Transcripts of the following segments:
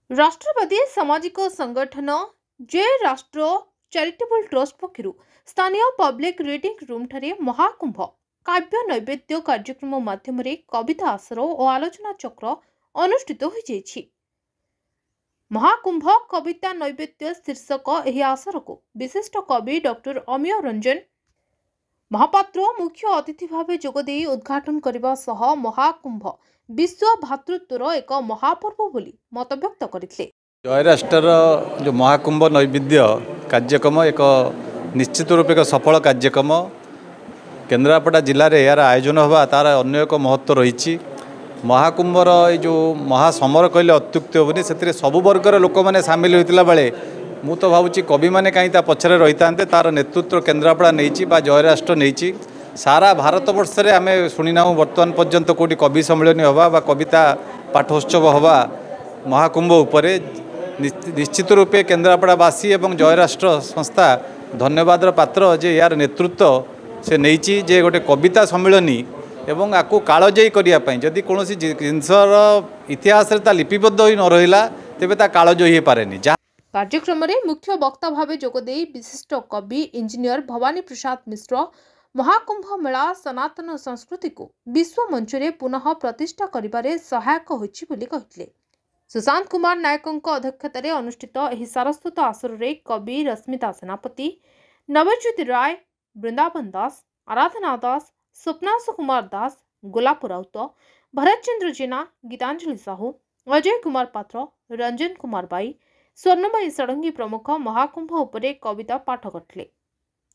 राष्ट्रवादी सामाजिक संगठन जय राष्ट्र चैरिटेबल ट्रस्ट पक्षर स्थानीय पब्लिक रिडिंग रूम ठारे महाकुंभ काव्य नैवेद्य कार्यक्रम माध्यम कविता आसर और आलोचना चक्र अनुष्ठित हो जाइछि। महाकुंभ कविता नैवेद्य शीर्षक एही आसर को विशिष्ट कवि डॉक्टर अमीय रंजन महापात्र मुख्य अतिथि भाव जोगदे उद्घाटन करने सह महाकुंभ विश्व भातृत्वर एक महापर्व बोली मत व्यक्त करते। जय राष्ट्र जो महाकुंभ नैवेद्य कार्यक्रम एक निश्चित रूप एक सफल कार्यक्रम केन्द्रापड़ा जिले में यार आयोजन होगा तार अन्य एक महत्व रही। महाकुंभर जो महासमर कहले अत्युक्ति हेनी से सबु वर्गर लोक मैंने सामिल होता बेले मु तो भावुँ कवि मैंने कहीं पछरे रही था तार नेतृत्व केन्द्रापड़ा नहीं जय राष्ट्र नहीं सारा भारत वर्ष में आम शुणिना बर्तमान पर्यंत कौटी कवि सम्मेलन हवा कविता पाठोत्सव हवा महाकुंभ उपरे निश्चित रूपे केन्द्रापड़ावासी एवं जय राष्ट्र संस्था धन्यवाद पात्र जे यार नेतृत्व से नहीं जे गोटे कविता सम्मेलनी एवं आपको कालजयी करने जदि कौन जिनसर इतिहास लिपिबद्ध हो न रहा तेज कालजयी हो पारे। कार्यक्रम में मुख्य वक्ता भाव जोगदे विशिष्ट कवि इंजीनियर भवानी प्रसाद मिश्र महाकुंभ मेला सनातन संस्कृति को विश्व मंच में पुनः प्रतिष्ठा करिबारे सहायक होइछि बोली कहितले। सुशांत कुमार नायकों अध्यक्षतार अनुष्ठित एही सारस्वत आसर में कवि रश्मिता सेनापति नवज्योति राय वृंदावन दास आराधना दास स्वप्नांशु कुमार दास गोलाप राउत भरतचंद्र जेना गीतांजलि साहू अजय कुमार पात्र रंजन कुमार बाई स्वर्णमयी षडंगी प्रमुख महाकुंभ उपरे कविता पाठ करथिले।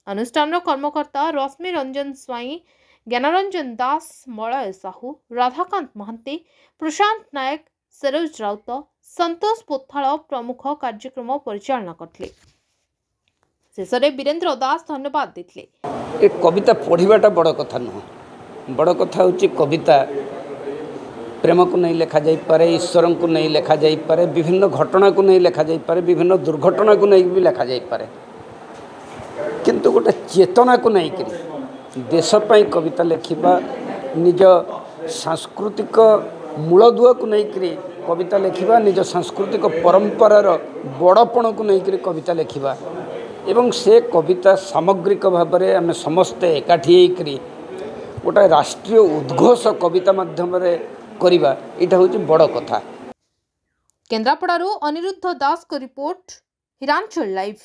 अनुष्ठान कर्मकर्ता रश्मि रंजन स्वाई ज्ञानरंजन दास मलय साहू राधाकांत महांती प्रशांत नायक सरोज राउत संतोष पोथाल प्रमुख कार्यक्रम परिचालना करथिले। शेष में वीरेंद्र दास धन्यवाद देथिले। एक कविता पढ़ाटा बड़ कथा नुह बड़ कथा हूँ कविता प्रेम को नहीं लेखा जाई पारे ईश्वर को नहीं लेखा जाई पारे विभिन्न घटना को नहीं लेखा जाई पारे विभिन्न दुर्घटना को नहीं भी लेखा जाई पारे किंतु गोटे चेतना को नहीं करी देशपाई कविता लेखिबा निज सांस्कृतिक मूलदुआ को नहीं करी कविता लेखिबा निज सांस्कृतिक परंपरार बड़पण को नहीं करी कविता लेखिबा एवं से कविता सामग्रिक भाव में आम समस्ते एकाठी होकर गोटे राष्ट्रीय उद्घोष कविता माध्यम करिबा इटा होची बड़ कथा। केन्द्रापड़ारू अनिरुद्ध दास को रिपोर्ट हिरांचल लाइव।